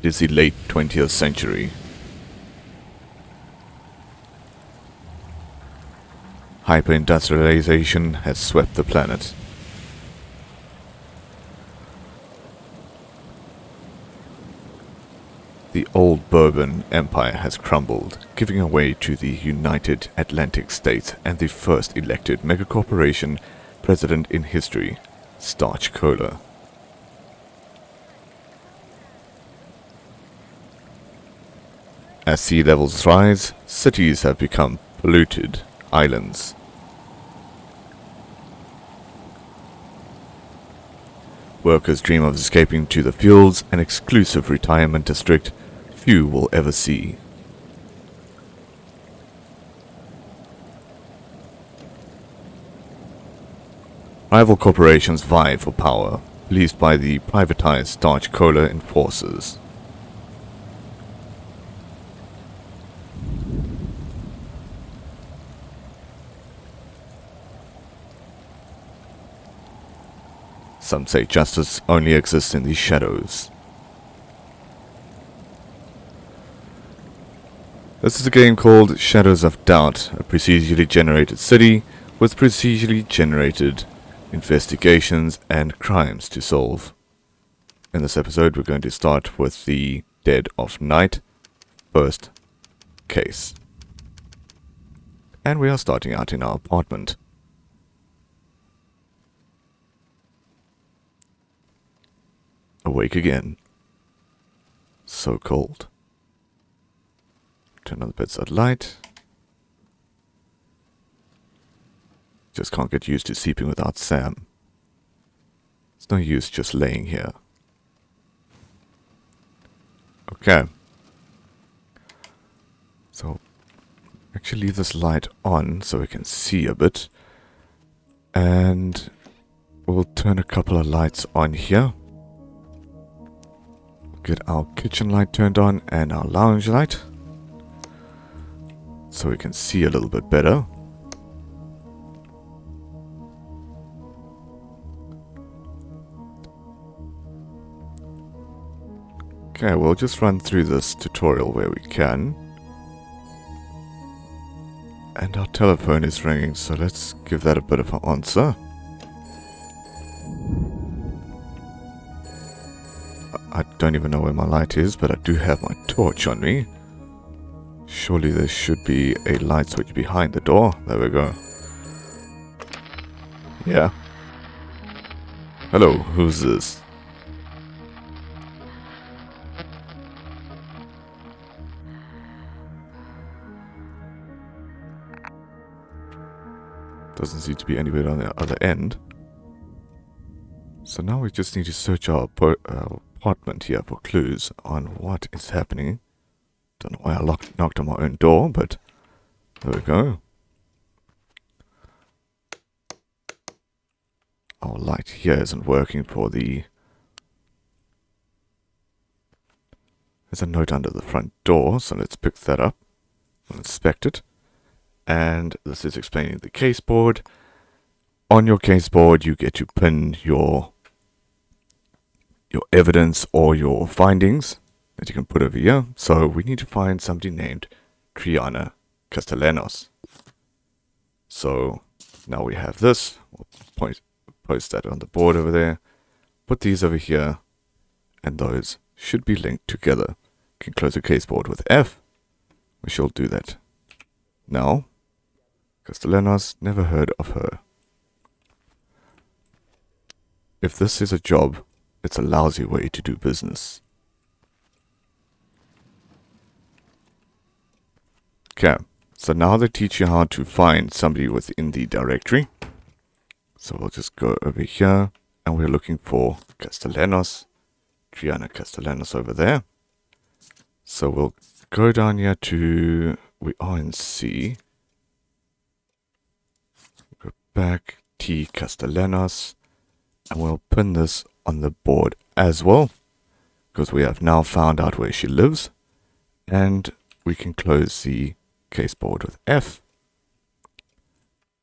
It is the late 20th century. Hyper-industrialization has swept the planet. The old Bourbon Empire has crumbled, giving way to the United Atlantic States and the first elected megacorporation president in history, Starch Cola. As sea levels rise, cities have become polluted islands. Workers dream of escaping to the fields, an exclusive retirement district few will ever see. Rival corporations vie for power, policed by the privatized Starch Cola enforcers. Some say justice only exists in the shadows. This is a game called Shadows of Doubt, a procedurally generated city with procedurally generated investigations and crimes to solve. In this episode we're going to start with the Dead of Night first case. And we are starting out in our apartment. Awake again. So cold. Turn on the bedside light. Just can't get used to sleeping without Sam. It's no use just laying here. Okay. So, actually leave this light on so we can see a bit. And we'll turn a couple of lights on here. Get our kitchen light turned on and our lounge light. So we can see a little bit better. Okay, we'll just run through this tutorial where we can. And our telephone is ringing, so let's give that a bit of an answer. I don't even know where my light is, but I do have my torch on me. Surely there should be a light switch behind the door. There we go. Yeah. Hello, who's this? Doesn't seem to be anybody on the other end. So now we just need to search our apartment here for clues on what is happening. Don't know why I knocked on my own door, but there we go. Our light here isn't working for the... There's a note under the front door, so let's pick that up and inspect it. And this is explaining the case board. On your case board, you get to pin your evidence or your findings that you can put over here. So we need to find somebody named Triana Castellanos. So now we have this. We'll post that on the board over there. Put these over here, and those should be linked together. You can close the case board with F. We shall do that now. Castellanos, never heard of her. If this is a job, it's a lousy way to do business. Okay, so now they teach you how to find somebody within the directory. So we'll just go over here, and we're looking for Castellanos, Triana Castellanos over there. So we'll go down here to, we are in C. Go back, T Castellanos, and we'll pin this on the board as well, because we have now found out where she lives, and we can close the case board with F.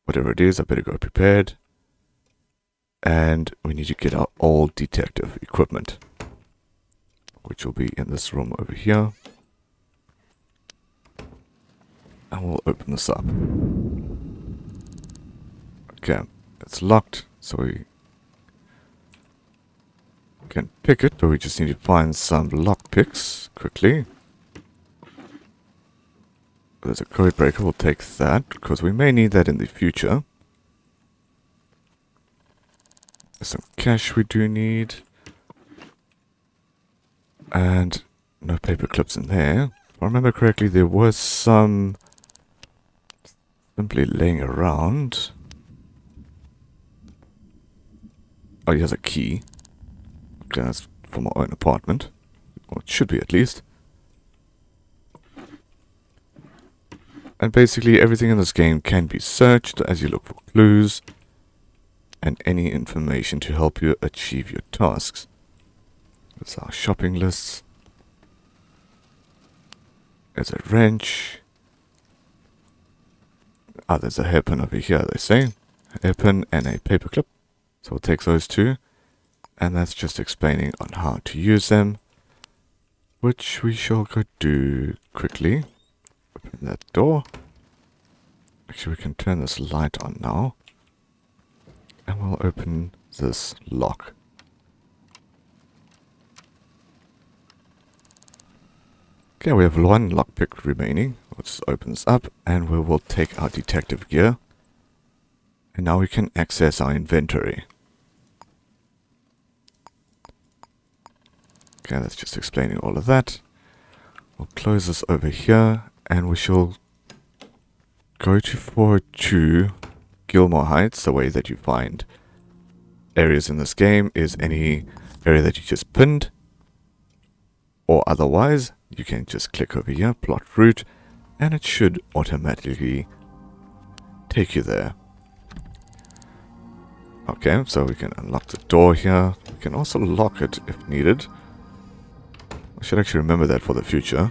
Whatever it is, I better go prepared. And we need to get our old detective equipment. which will be in this room over here. And we'll open this up. Okay, it's locked, so we can pick it, but we just need to find some lockpicks quickly. There's a code breaker, we'll take that, because we may need that in the future. There's some cash we do need. And no paper clips in there. If I remember correctly, there was some simply laying around. Oh, he has a key. Okay, that's for my own apartment. Or it should be at least. And basically everything in this game can be searched as you look for clues and any information to help you achieve your tasks. There's our shopping lists. There's a wrench. Ah, there's a hairpin over here, they say. A hairpin and a paperclip. So we'll take those two. And that's just explaining on how to use them, which we shall go do quickly. Open that door. Actually, we can turn this light on now. And we'll open this lock. Okay, we have one lockpick remaining. We'll just open this up and we will take our detective gear. And now we can access our inventory. Okay, that's just explaining all of that. We'll close this over here and we shall go to 402 Gilmore Heights. The way that you find areas in this game is any area that you just pinned, or otherwise you can just click over here, plot route, and it should automatically take you there. Okay, so we can unlock the door here. We can also lock it if needed. I should actually remember that for the future,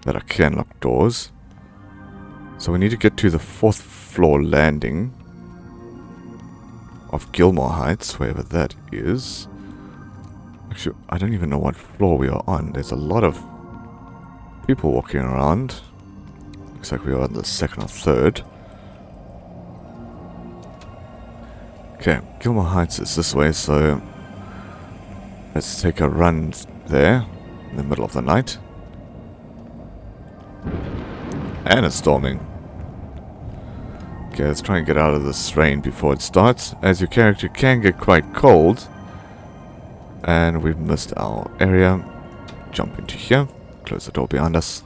that I can lock doors. So we need to get to the 4th floor landing of Gilmore Heights, wherever that is. Actually, I don't even know what floor we are on. There's a lot of people walking around. Looks like we are on the 2nd or 3rd. Okay, Gilmore Heights is this way, so let's take a run there in the middle of the night. And it's storming. Okay, let's try and get out of this rain before it starts, as your character can get quite cold. And we've missed our area. Jump into here. Close the door behind us.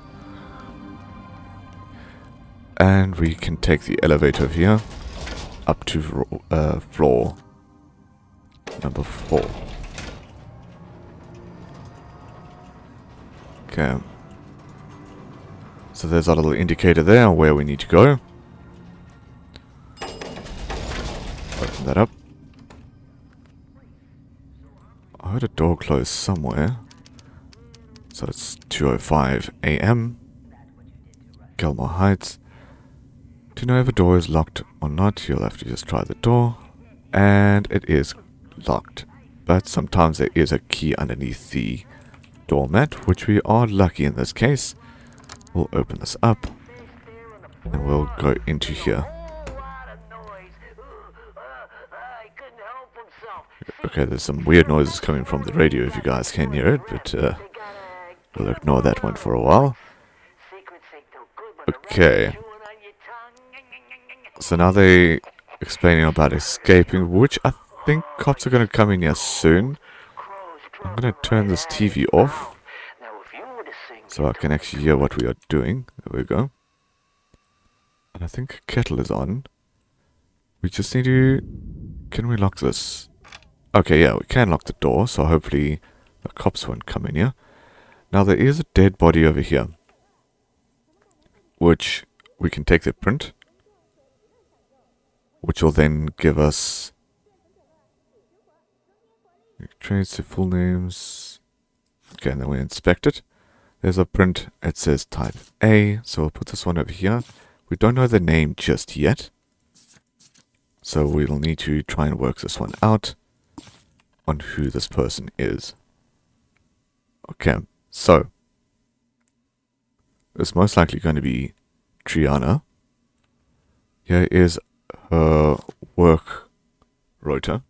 And we can take the elevator over here up to floor number 4. Okay. So there's our little indicator there where we need to go. Open that up. I heard a door close somewhere. So it's 2:05 a.m. Gilmore Heights. To know if a door is locked or not, you'll have to just try the door. And it is locked. But sometimes there is a key underneath the doormat, which we are lucky in this case. We'll open this up. And we'll go into here. Okay, there's some weird noises coming from the radio if you guys can hear it, but we'll ignore that one for a while. Okay. So now they're explaining about escaping, which I think cops are going to come in here soon. I'm going to turn this TV off so I can actually hear what we are doing. There we go. And I think a kettle is on. We just need to... Can we lock this? Okay, yeah, we can lock the door, so hopefully the cops won't come in here. Now there is a dead body over here, which we can take the print, which will then give us trace the full names. Okay, and then we inspect it. There's a print, it says type A, so we'll put this one over here. We don't know the name just yet, so we'll need to try and work this one out on who this person is. Okay, so it's most likely going to be Triana. Here is her work rota.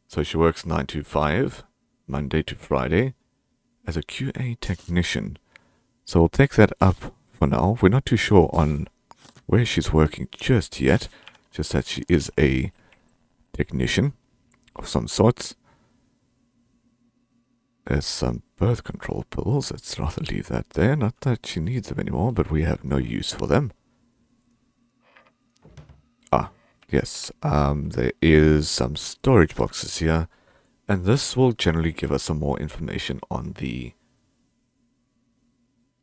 So she works 9 to 5, Monday to Friday, as a QA technician. So we'll take that up for now. We're not too sure on where she's working just yet, just that she is a technician of some sorts. There's some birth control pills. Let's rather leave that there. Not that she needs them anymore, but we have no use for them. Ah, yes. There is some storage boxes here, and this will generally give us some more information on the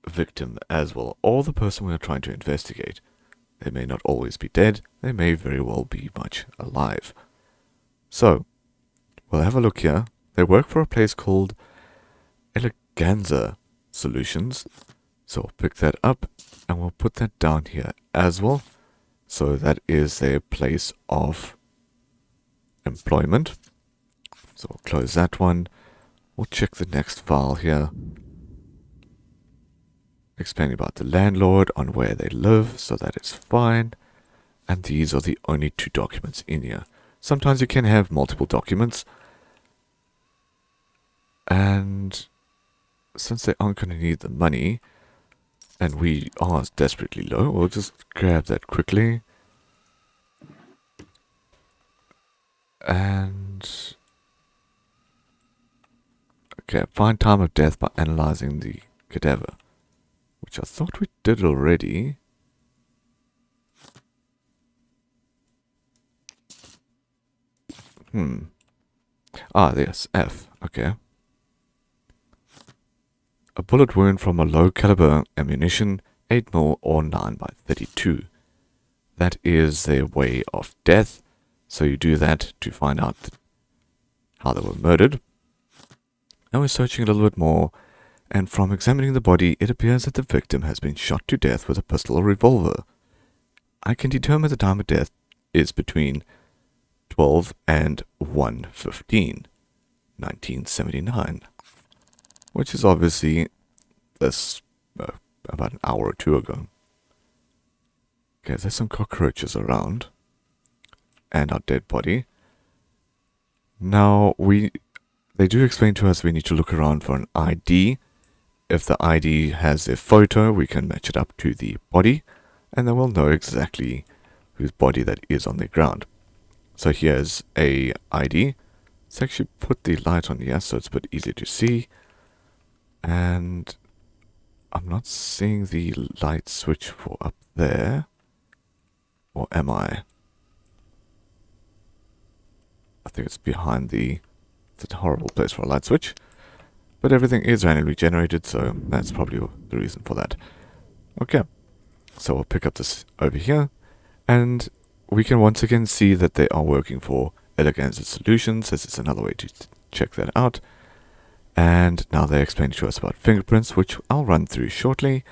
victim as well, or the person we are trying to investigate. They may not always be dead. They may very well be much alive. So, we'll have a look here. They work for a place called Eleganza Solutions. So we'll pick that up and we'll put that down here as well. So that is their place of employment. So we'll close that one. We'll check the next file here. Explaining about the landlord on where they live, so that is fine. And these are the only 2 documents in here. Sometimes you can have multiple documents. And since they aren't going to need the money, and we are desperately low, we'll just grab that quickly. And okay, find time of death by analyzing the cadaver, which I thought we did already. Ah, yes, F. Okay. A bullet wound from a low caliber ammunition, 8mm or 9x32. That is their way of death. So you do that to find out how they were murdered. And we're searching a little bit more, and from examining the body, it appears that the victim has been shot to death with a pistol or revolver. I can determine the time of death is between 12 and 1:15, 1979, which is obviously this about an hour or 2 ago. Okay, there's some cockroaches around, and our dead body. Now they do explain to us we need to look around for an ID. If the ID has their photo, we can match it up to the body, and then we'll know exactly whose body that is on the ground. So here's a ID. Let's actually put the light on here so it's a bit easier to see. And I'm not seeing the light switch for up there. Or am I? I think it's behind the... It's a horrible place for a light switch. But everything is randomly generated, so that's probably the reason for that. Okay. So we'll pick up this over here. And we can once again see that they are working for Eleganza Solutions. This is another way to check that out. And now they explain to us about fingerprints, which I'll run through shortly.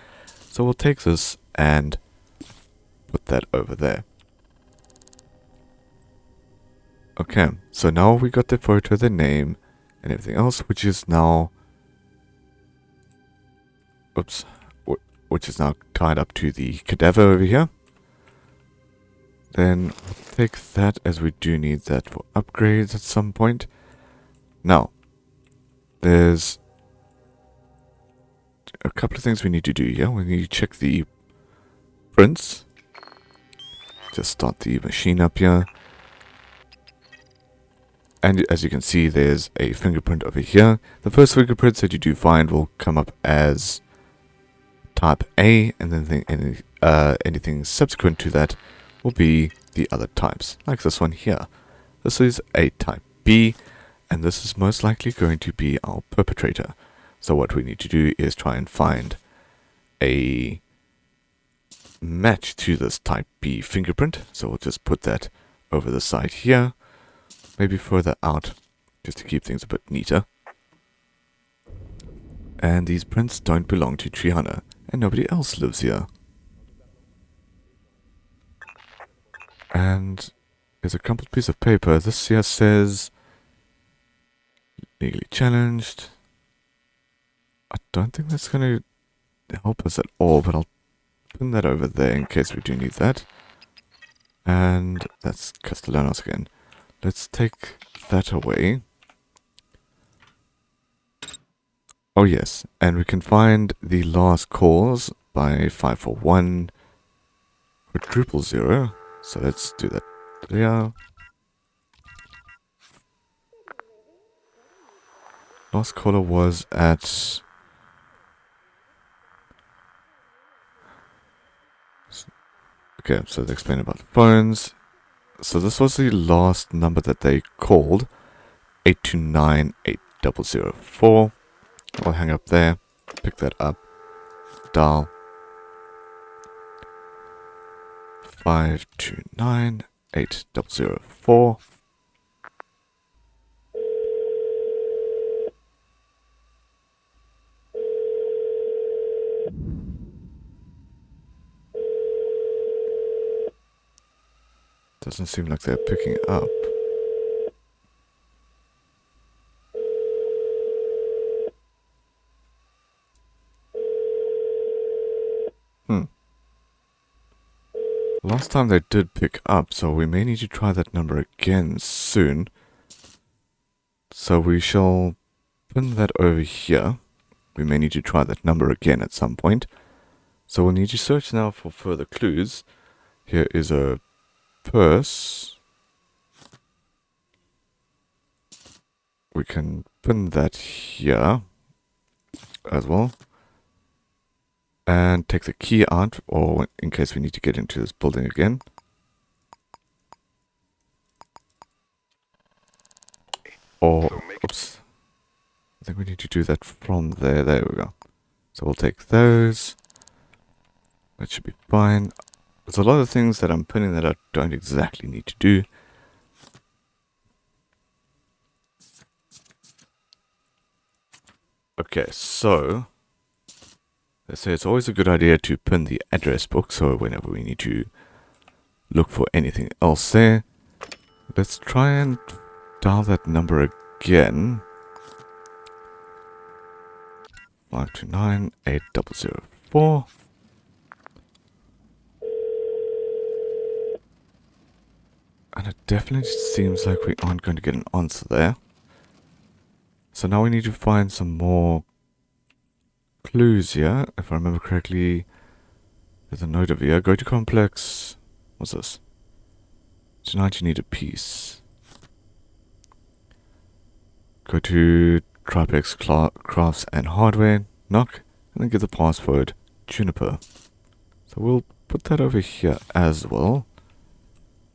So we'll take this and put that over there. Okay, so now we got the photo, the name, and everything else, which is now... Oops. Which is now tied up to the cadaver over here. Then we'll take that, as we do need that for upgrades at some point. Now, there's a couple of things we need to do here. We need to check the prints. Just start the machine up here. And as you can see, there's a fingerprint over here. The first fingerprints that you do find will come up as type A, and then anything subsequent to that will be the other types, like this one here. This is a type B, and this is most likely going to be our perpetrator. So what we need to do is try and find a match to this type B fingerprint. So we'll just put that over the side here, maybe further out, just to keep things a bit neater. And these prints don't belong to Triana, and nobody else lives here. And there's a crumpled piece of paper. This here says legally challenged. I don't think that's going to help us at all, but I'll put that over there in case we do need that. And that's Castellanos again. Let's take that away. Oh yes, and we can find the last cause by 541 quadruple 0. So let's do that there. Last caller was at... Okay, so they explain about the phones. So this was the last number that they called, 829-8004. I'll hang up there, pick that up, dial 529-8004. Doesn't seem like they're picking up. Last time they did pick up, so we may need to try that number again soon. So we shall pin that over here. We may need to try that number again at some point. So we'll need to search now for further clues. Here is a purse. We can pin that here as well. And take the key out, or in case we need to get into this building again. Or, oops. I think we need to do that from there. There we go. So we'll take those. That should be fine. There's a lot of things that I'm pinning that I don't exactly need to do. Okay, so they say it's always a good idea to pin the address book, so whenever we need to look for anything else there. Let's try and dial that number again. 529-8004. And it definitely seems like we aren't going to get an answer there. So now we need to find some more clues here. If I remember correctly, there's a note over here. Go to complex. What's this? Tonight you need a piece. Go to Tripex Crafts and Hardware. Knock. And then get the password. Juniper. So we'll put that over here as well.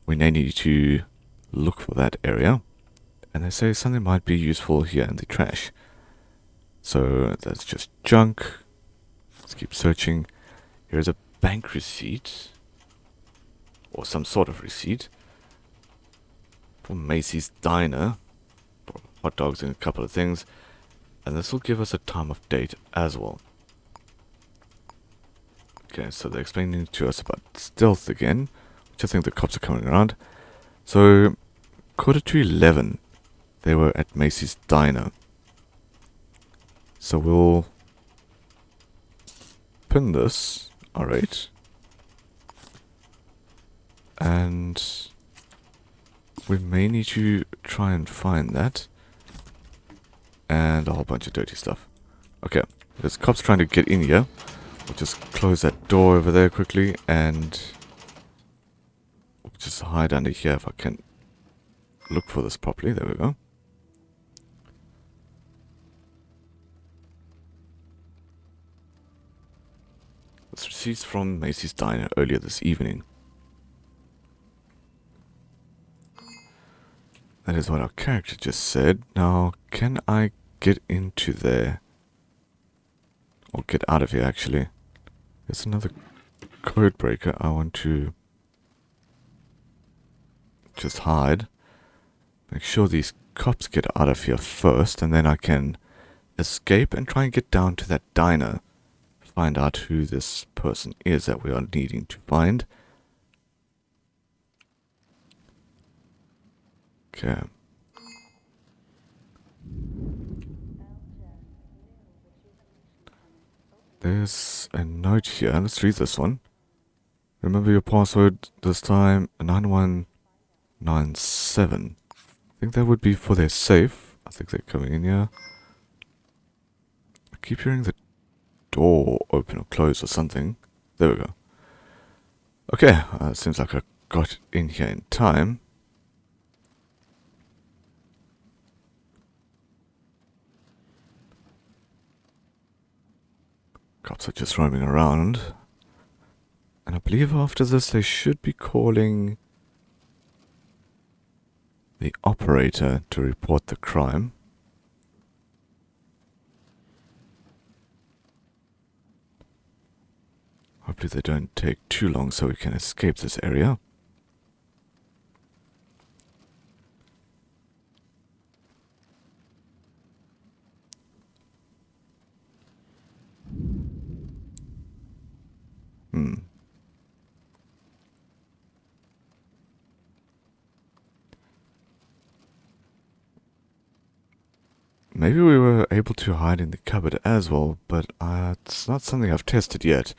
We may need to look for that area. And they say something might be useful here in the trash. So that's just junk. Let's keep searching. Here's a bank receipt. Or some sort of receipt. For Macy's Diner. For hot dogs and a couple of things. And this will give us a time of date as well. Okay, so they're explaining to us about stealth again. Which I think the cops are coming around. So, 11:15. They were at Macy's Diner. So we'll pin this. Alright. And we may need to try and find that. And a whole bunch of dirty stuff. Okay. There's cops trying to get in here. We'll just close that door over there quickly. And we'll just hide under here if I can look for this properly. There we go. This receipt's from Macy's Diner earlier this evening. That is what our character just said. Now, can I get into there? Or get out of here, actually. There's another code breaker. I want to just hide. Make sure these cops get out of here first, and then I can escape and try and get down to that diner. Find out who this person is that we are needing to find. Okay. There's a note here. Let's read this one. Remember your password this time, 9197. I think that would be for their safe. I think they're coming in here. I keep hearing the door open or close or something. There we go. Okay, seems like I got in here in time. Cops are just roaming around. And I believe after this they should be calling the operator to report the crime. Hopefully they don't take too long so we can escape this area. Maybe we were able to hide in the cupboard as well, but it's not something I've tested yet.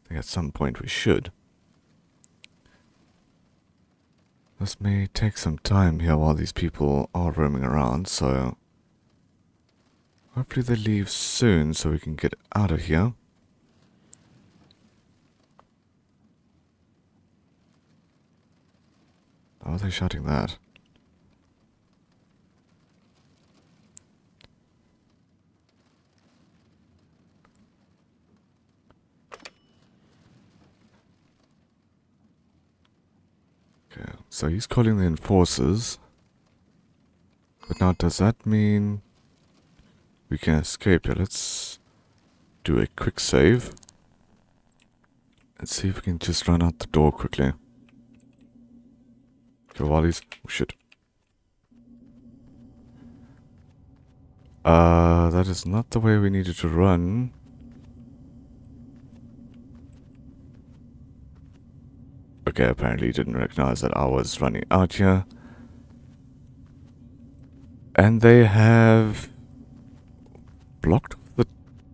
I think at some point we should. This may take some time here while these people are roaming around, so hopefully they leave soon so we can get out of here. How are they shouting that? Okay, so he's calling the enforcers. But now does that mean we can escape here? Let's do a quick save. Let's see if we can just run out the door quickly. Okay, while he's... Oh, shit. That is not the way we needed to run. Okay, apparently he didn't recognize that I was running out here. And they have blocked the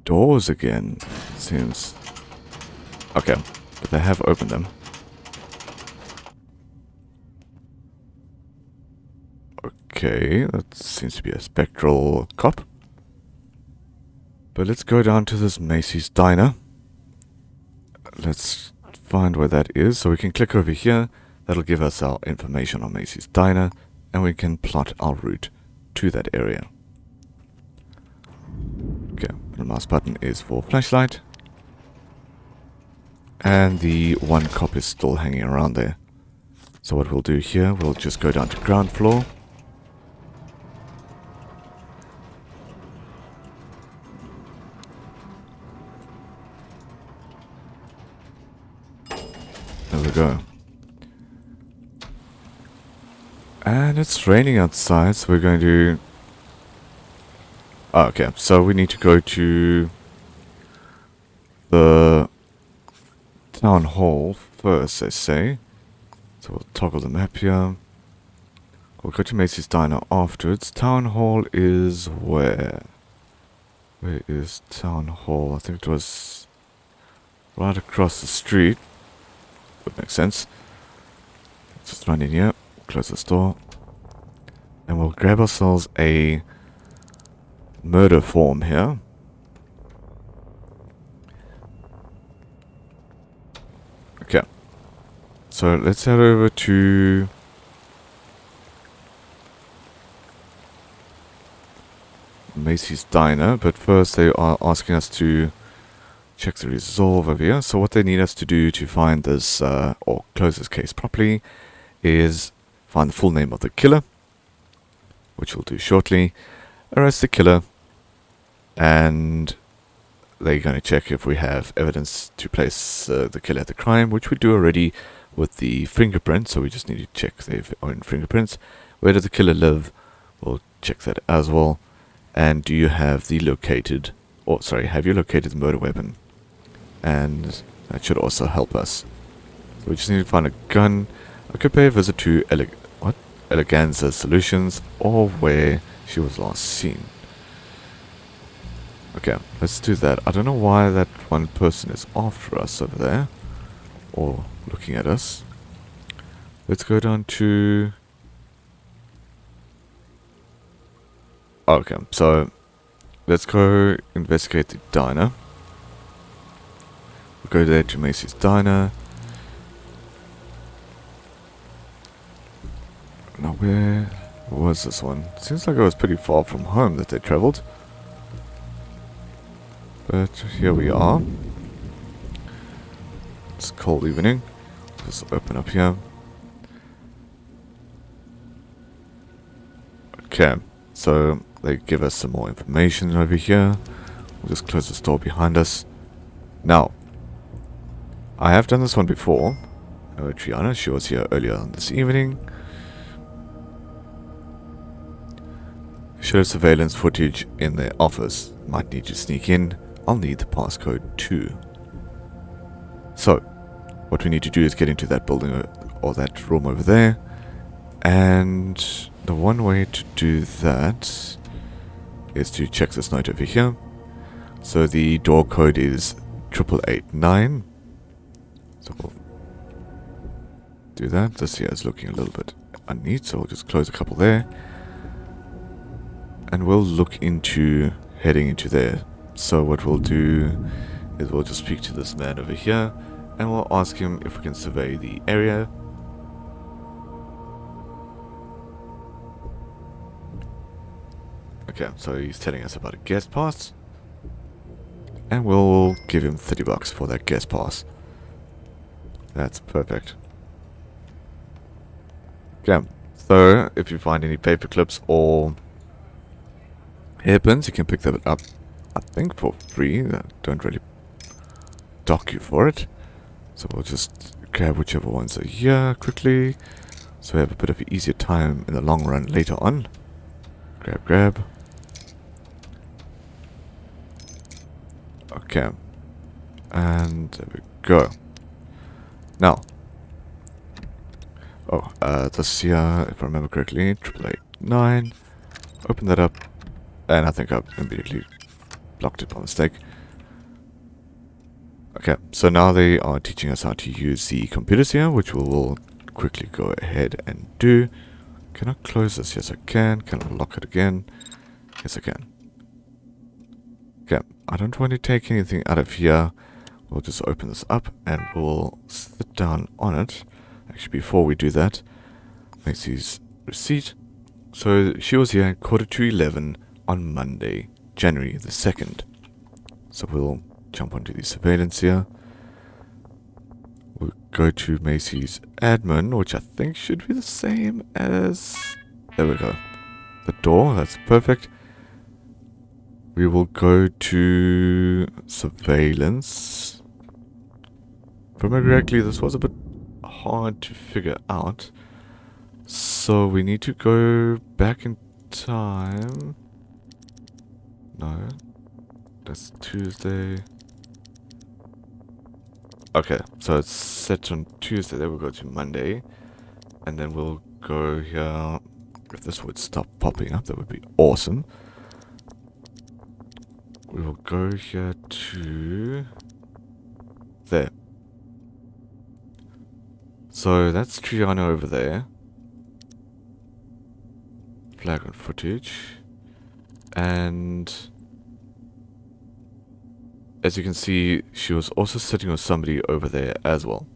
doors again, it seems. Okay, but they have opened them. Okay, that seems to be a spectral cop. But let's go down to this Macy's diner. Let's find where that is. So we can click over here. That'll give us our information on Macy's diner. And we can plot our route to that area. Okay, the mouse button is for flashlight. And the one cop is still hanging around there. So what we'll do here, we'll just go down to ground floor. There we go. And it's raining outside, so we're going to... Oh, okay, so we need to go to the town hall first, they say. So we'll toggle the map here. We'll go to Macy's diner afterwards. Town hall is where? Where is town hall? I think it was right across the street. Would make sense. Let's just run in here, close this door, and we'll grab ourselves a murder form here. Okay. So let's head over to Macy's diner, but first they are asking us to check the resolve over here. So what they need us to do to find this, or close this case properly, is find the full name of the killer, which we'll do shortly, arrest the killer, and they're going to check if we have evidence to place the killer at the crime, which we do already with the fingerprints, so we just need to check their own fingerprints. Where did the killer live? We'll check that as well. And do you have the located, or sorry, have you located the murder weapon? And that should also help us. So we just need to find a gun. I could pay a visit to Eleganza Solutions, or where she was last seen. Okay, let's do that. I don't know why that one person is after us over there. Or looking at us. Let's go down to... Okay, so let's go investigate the diner. We'll go there to Macy's Diner. Now where was this one? Seems like it was pretty far from home that they traveled. But here we are. It's a cold evening. Just open up here. Okay, so they give us some more information over here. We'll just close this door behind us. Now, I have done this one before. Triana, she was here earlier on this evening. Show surveillance footage in their office. Might need to sneak in. I'll need the passcode too. So, what we need to do is get into that building or that room over there. And the one way to do that is to check this note over here. So the door code is 8889. So we'll do that. This here is looking a little bit unneat, so we'll just close a couple there. And we'll look into heading into there. So what we'll do is we'll just speak to this man over here and we'll ask him if we can survey the area. Okay, so he's telling us about a guest pass. And we'll give him $30 for that guest pass. That's perfect. Okay, so if you find any paper clips or hairpins, you can pick them up, I think, for free. Don't really dock you for it. So we'll just grab whichever ones are here quickly. So we have a bit of an easier time in the long run later on. Grab. Okay. And there we go. Now. This here, if I remember correctly, 8889. Open that up. And I think I immediately blocked it by mistake. Okay, so now they are teaching us how to use the computers here, which we will quickly go ahead and do. Can I close this? Yes, I can. Can I lock it again? Yes, I can. Okay, I don't want to take anything out of here. We'll just open this up and we'll sit down on it. Actually, before we do that, Macy's receipt. So she was here at 11:15 on Monday, January the 2nd. So we'll jump onto the surveillance here. We'll go to Macy's admin, which I think should be the same as... There we go. The door, that's perfect. We will go to surveillance. If I remember correctly, this was a bit hard to figure out. So we need to go back in time. No. That's Tuesday. Okay, so it's set on Tuesday. Then we'll go to Monday. And then we'll go here. If this would stop popping up, that would be awesome. We will go here to... there. So that's Triana over there. Flag on footage. And... as you can see, she was also sitting with somebody over there as well.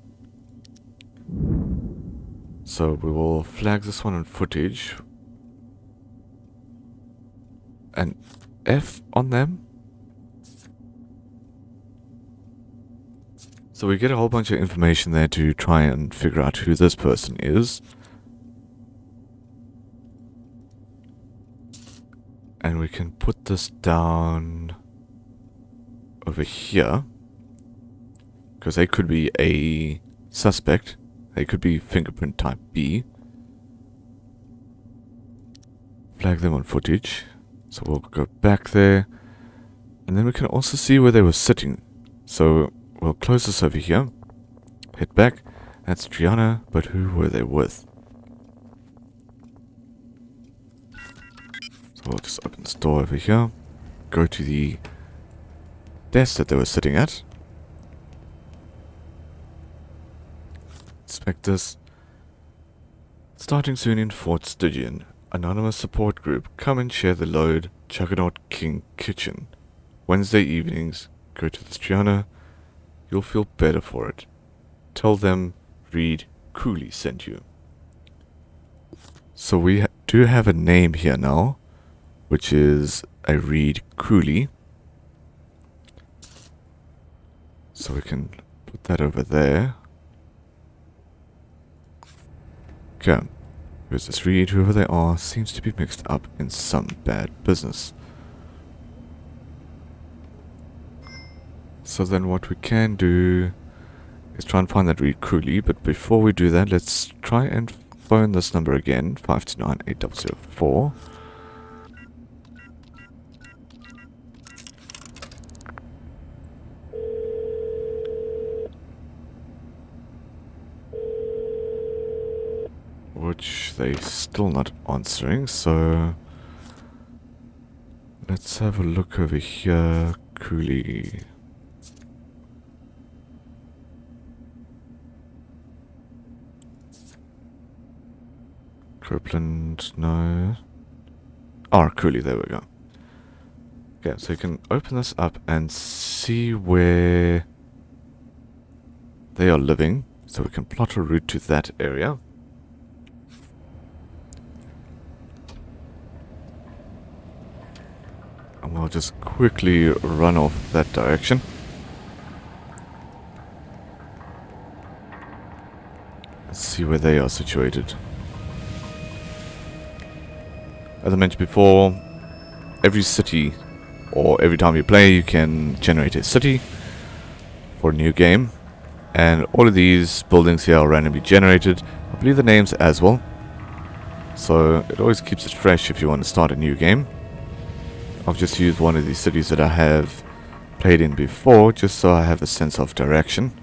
So we will flag this one on footage. And F on them. So we get a whole bunch of information there to try and figure out who this person is. And we can put this down over here. Because they could be a suspect. They could be fingerprint type B. Flag them on footage. So we'll go back there. And then we can also see where they were sitting. So we'll close this over here. Head back. That's Triana, but who were they with? So we'll just open this door over here. Go to the desk that they were sitting at. Inspect this. Starting soon in Fort Stygian. Anonymous support group. Come and share the load. Juggernaut King Kitchen. Wednesday evenings. Go to the Triana. You'll feel better for it. Tell them Reed Cooley sent you. So we do have a name here now, which is a Reed Cooley. So we can put that over there. Okay. Who's this Reed? Whoever they are seems to be mixed up in some bad business. So then what we can do is try and find that Reed Cooley, but before we do that, let's try and phone this number again, 529-8004. Which they still not answering, so let's have a look over here. Cooley. Copeland, no. Oh, Cooley, there we go. Okay, so you can open this up and see where they are living. So we can plot a route to that area. And we'll just quickly run off that direction. Let's see where they are situated. As I mentioned before, every city, or every time you play, you can generate a city for a new game. And all of these buildings here are randomly generated. I believe the names as well. So it always keeps it fresh if you want to start a new game. I've just used one of these cities that I have played in before, just so I have a sense of direction.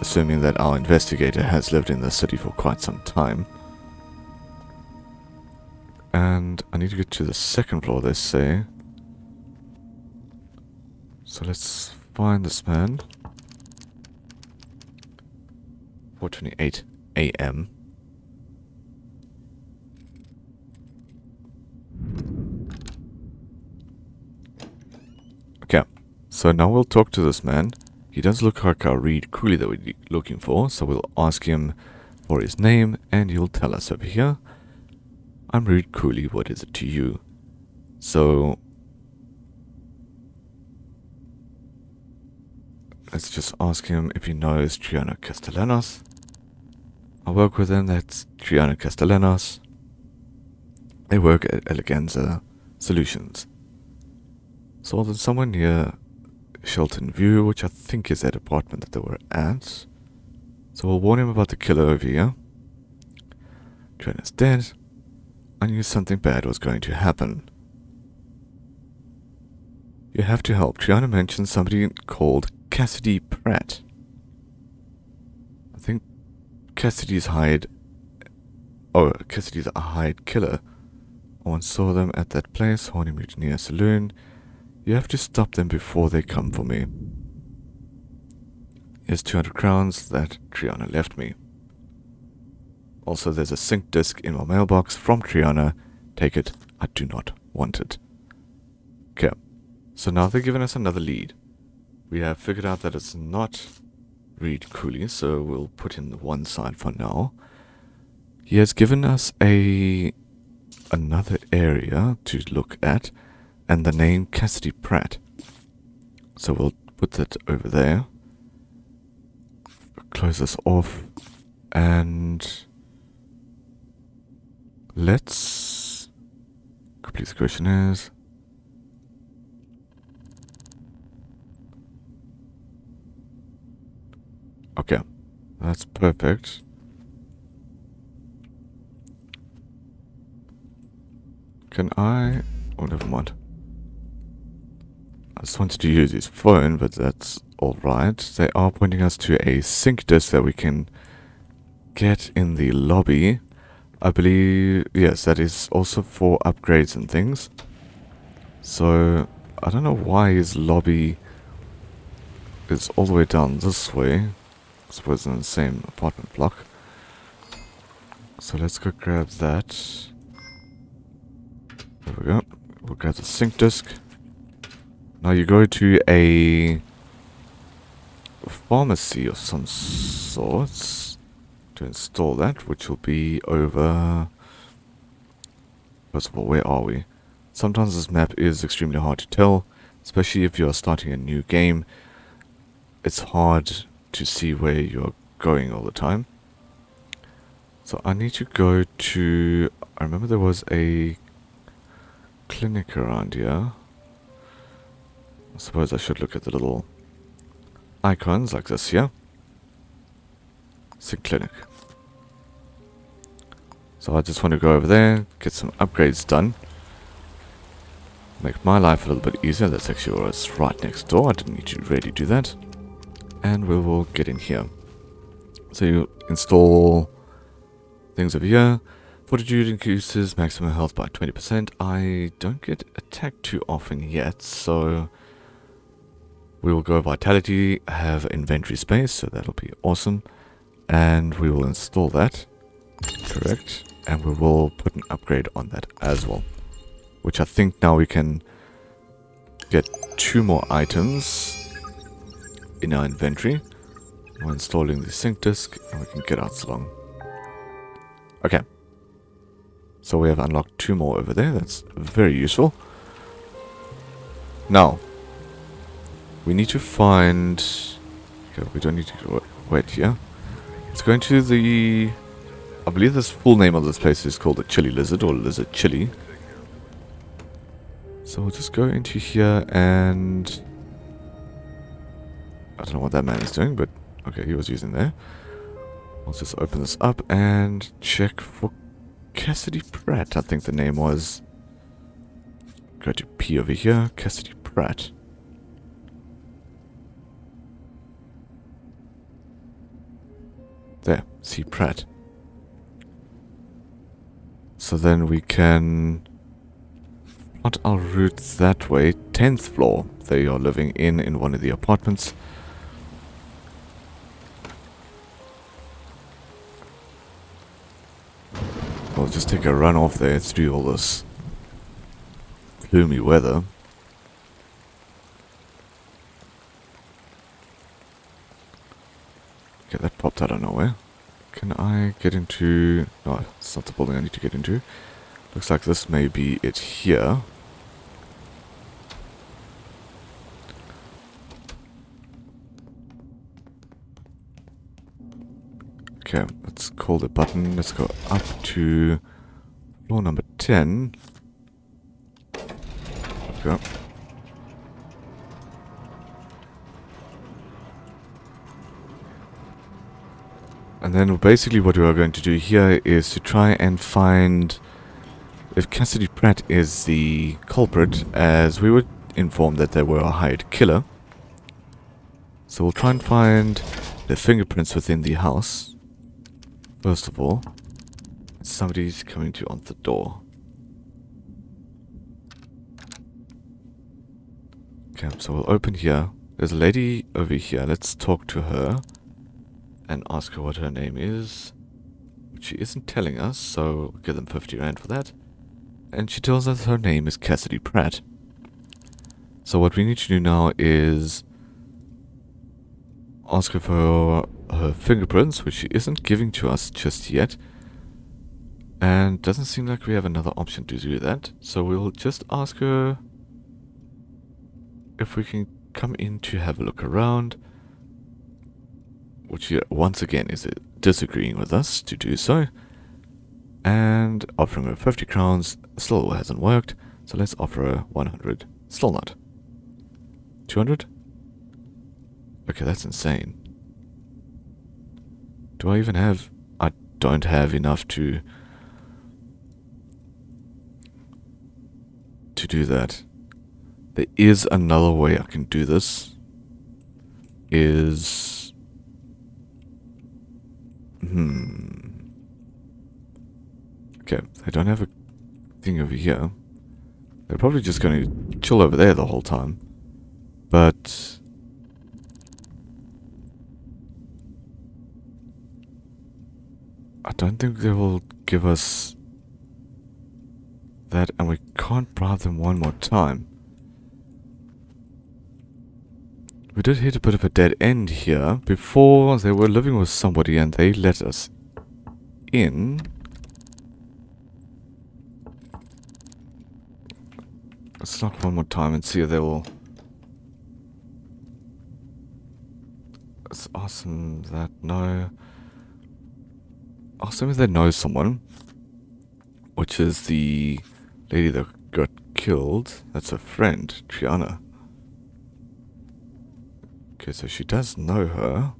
Assuming that our investigator has lived in the city for quite some time. And I need to get to the second floor, they say. So let's find this man. 4:28 AM. Okay, so now we'll talk to this man. He does look like our Reed Cooley that we're looking for, so we'll ask him for his name, and he'll tell us over here. I'm Reed Cooley, what is it to you? So let's just ask him if he knows Triana Castellanos. I work with him, that's Triana Castellanos. They work at Eleganza Solutions. So there's someone near Shelton View, which I think is that apartment that they were at. So we'll warn him about the killer over here. Triana's dead. I knew something bad was going to happen. You have to help. Triana mentioned somebody called Cassidy Pratt. I think Cassidy's a hired killer. I once saw them at that place, Horny Mutineer Saloon. You have to stop them before they come for me. Here's 200 crowns that Triana left me. Also, there's a sync disc in my mailbox from Triana. Take it. I do not want it. Okay. So now they're giving us another lead. We have figured out that it's not Reed Cooley, so we'll put in the one side for now. He has given us another area to look at, and the name Cassidy Pratt. So we'll put that over there. Close this off, and let's complete the questionnaires. Okay, that's perfect. Can I? Oh, never mind. I just wanted to use his phone, but that's alright. They are pointing us to a sync disk that we can get in the lobby. I believe, yes, that is also for upgrades and things. So, I don't know why his lobby is all the way down this way. I suppose in the same apartment block. So let's go grab that. There we go. We'll grab the sync disk. Now you go to a pharmacy of some sorts to install that, which will be over... First of all, where are we? Sometimes this map is extremely hard to tell, especially if you're starting a new game. It's hard to see where you're going all the time. So I need to go to... I remember there was a clinic around here. I suppose I should look at the little icons like this here. Sick clinic. So I just want to go over there, get some upgrades done. Make my life a little bit easier. That's actually what's right next door. I didn't need to really do that. And we will get in here. So you install things over here. Fortitude increases maximum health by 20%. I don't get attacked too often yet, so we will go vitality, have inventory space, so that'll be awesome. And we will install that. Correct. And we will put an upgrade on that as well. Which I think now we can get 2 more items in our inventory. We're installing the sync disk and we can get out along. Okay. So we have unlocked 2 more over there. That's very useful. Now, we need to find... Okay, we don't need to wait here. Let's go into the... I believe the full name of this place is called the Chili Lizard or Lizard Chili. So we'll just go into here and... I don't know what that man is doing, but okay, he was using there. Let's just open this up and check for Cassidy Pratt, I think the name was. Go to P over here, Cassidy Pratt. There, C Pratt. So then we can plot our route that way. 10th floor. They are living in one of the apartments. We'll just take a run off there through all this gloomy weather. Okay, that popped out of nowhere. Can I get into... No, it's not the building I need to get into. Looks like this may be it here. Okay, let's call the button. Let's go up to floor number 10. Go. And then basically what we are going to do here is to try and find if Cassidy Pratt is the culprit, as we were informed that they were a hired killer. So we'll try and find the fingerprints within the house. First of all, somebody's coming to answer the door. Okay, so we'll open here. There's a lady over here. Let's talk to her and ask her what her name is. She isn't telling us, so we'll give them 50 rand for that. And she tells us her name is Cassidy Pratt. So what we need to do now is ask her for her fingerprints, which she isn't giving to us just yet. And doesn't seem like we have another option to do that. So we'll just ask her if we can come in to have a look around. Which she once again is disagreeing with us to do so. And offering her 50 crowns still hasn't worked. So let's offer her 100. Still not. 200? Okay, that's insane. Do I even have... I don't have enough to do that. There is another way I can do this. Is... Okay, they don't have a thing over here. They're probably just going to chill over there the whole time. But I don't think they will give us that, and we can't bribe them one more time. We did hit a bit of a dead end here. Before, they were living with somebody and they let us in. Let's knock one more time and see if they will... Let's ask them that. No. Ask them if they know someone. Which is the lady that got killed. That's a friend, Triana. Okay, so she does know her.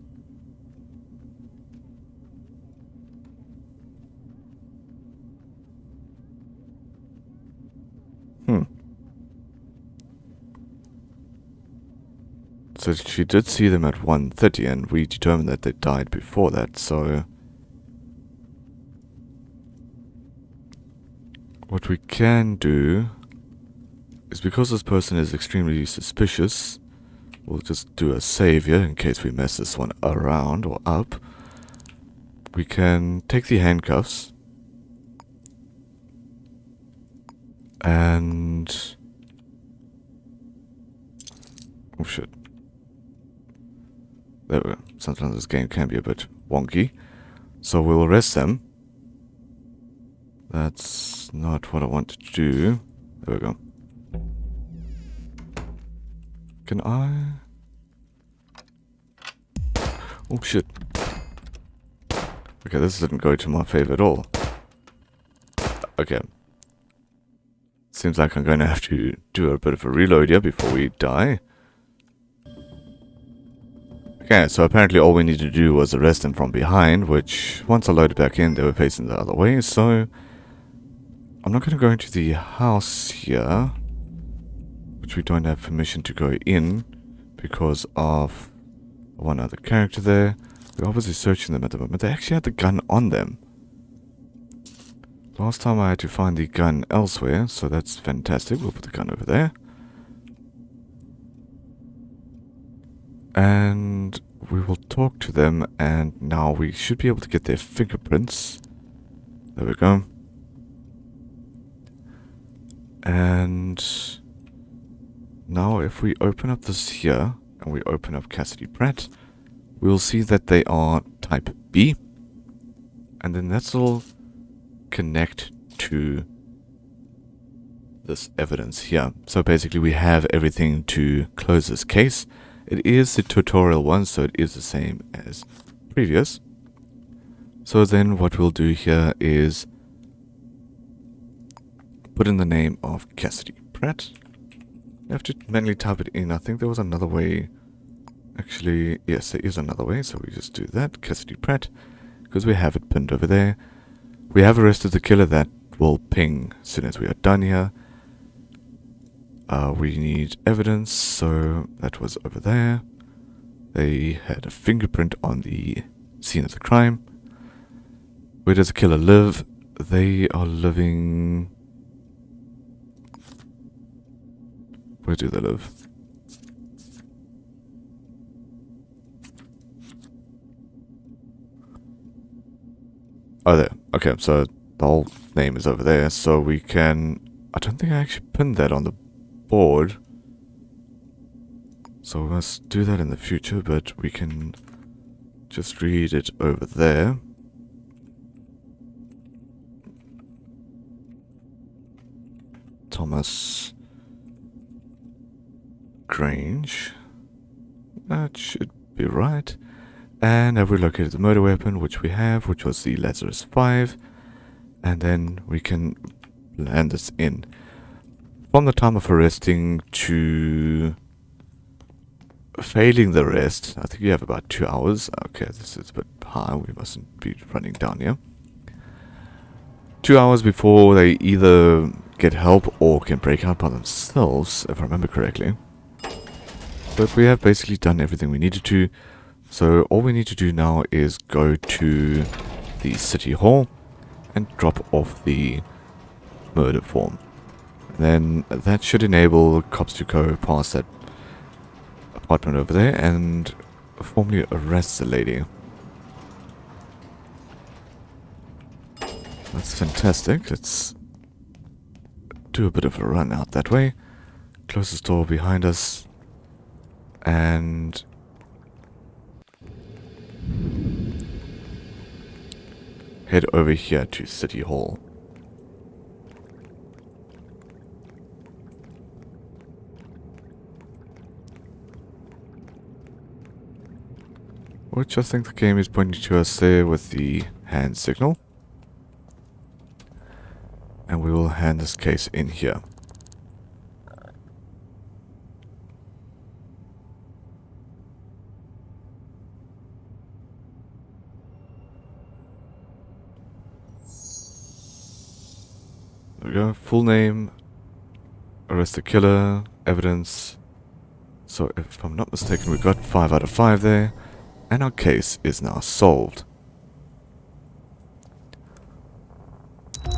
So she did see them at 1:30, and we determined that they died before that, so... What we can do is, because this person is extremely suspicious, we'll just do a save here in case we mess this one around or up. We can take the handcuffs and... Oh shit. There we go. Sometimes this game can be a bit wonky. So we'll arrest them. That's not what I want to do. There we go. Can I... Oh shit. Okay, this didn't go to my favor at all. Okay. Seems like I'm going to have to do a bit of a reload here before we die. Okay, so apparently all we need to do was arrest them from behind, which once I loaded back in, they were facing the other way, so... I'm not going to go into the house here, which we don't have permission to go in because of one other character there. We're obviously searching them at the moment. They actually had the gun on them. Last time I had to find the gun elsewhere, so that's fantastic. We'll put the gun over there. And we will talk to them, and now we should be able to get their fingerprints. There we go. And now if we open up this here, and we open up Cassidy Pratt, we'll see that they are type B. And then this will connect to this evidence here. So basically we have everything to close this case. It is the tutorial one, so it is the same as previous. So then what we'll do here is put in the name of Cassidy Pratt. You have to manually type it in. I think there was another way. Actually, yes, there is another way, so we just do that. Cassidy Pratt, because we have it pinned over there. We have arrested the killer. That will ping as soon as we are done here. We need evidence, so that was over there. They had a fingerprint on the scene of the crime. Where does the killer live? They are living... Where do they live? Oh, there. Okay, so the whole name is over there, so we can... I don't think I actually pinned that on the board. So we must do that in the future, but we can just read it over there. Thomas Grange. That should be right. And have we located the murder weapon, which we have, which was the Lazarus 5. And then we can land this in. From the time of arresting to failing the arrest, I think you have about 2 hours. Okay, this is a bit high. We mustn't be running down here. 2 hours before they either get help or can break out by themselves, if I remember correctly. But we have basically done everything we needed to. So all we need to do now is go to the city hall and drop off the murder form. Then that should enable cops to go past that apartment over there and formally arrest the lady. That's fantastic. Let's do a bit of a run out that way. Close this door behind us. And head over here to City Hall. Which I think the game is pointing to us there with the hand signal. And we will hand this case in here. There we go. Full name, arrest the killer, evidence. So if I'm not mistaken, we got 5 out of 5 there. And our case is now solved.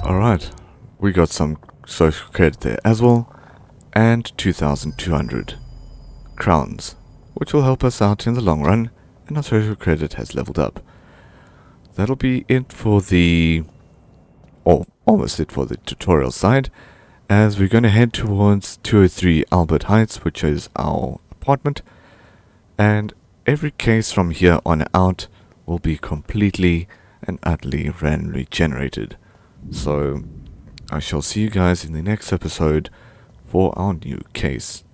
Alright. We got some social credit there as well. And 2,200 crowns. Which will help us out in the long run. And our social credit has leveled up. That'll be it for the... or almost it for the tutorial side. As we're going to head towards 203 Albert Heights, which is our apartment. And every case from here on out will be completely and utterly randomly generated. So I shall see you guys in the next episode for our new case.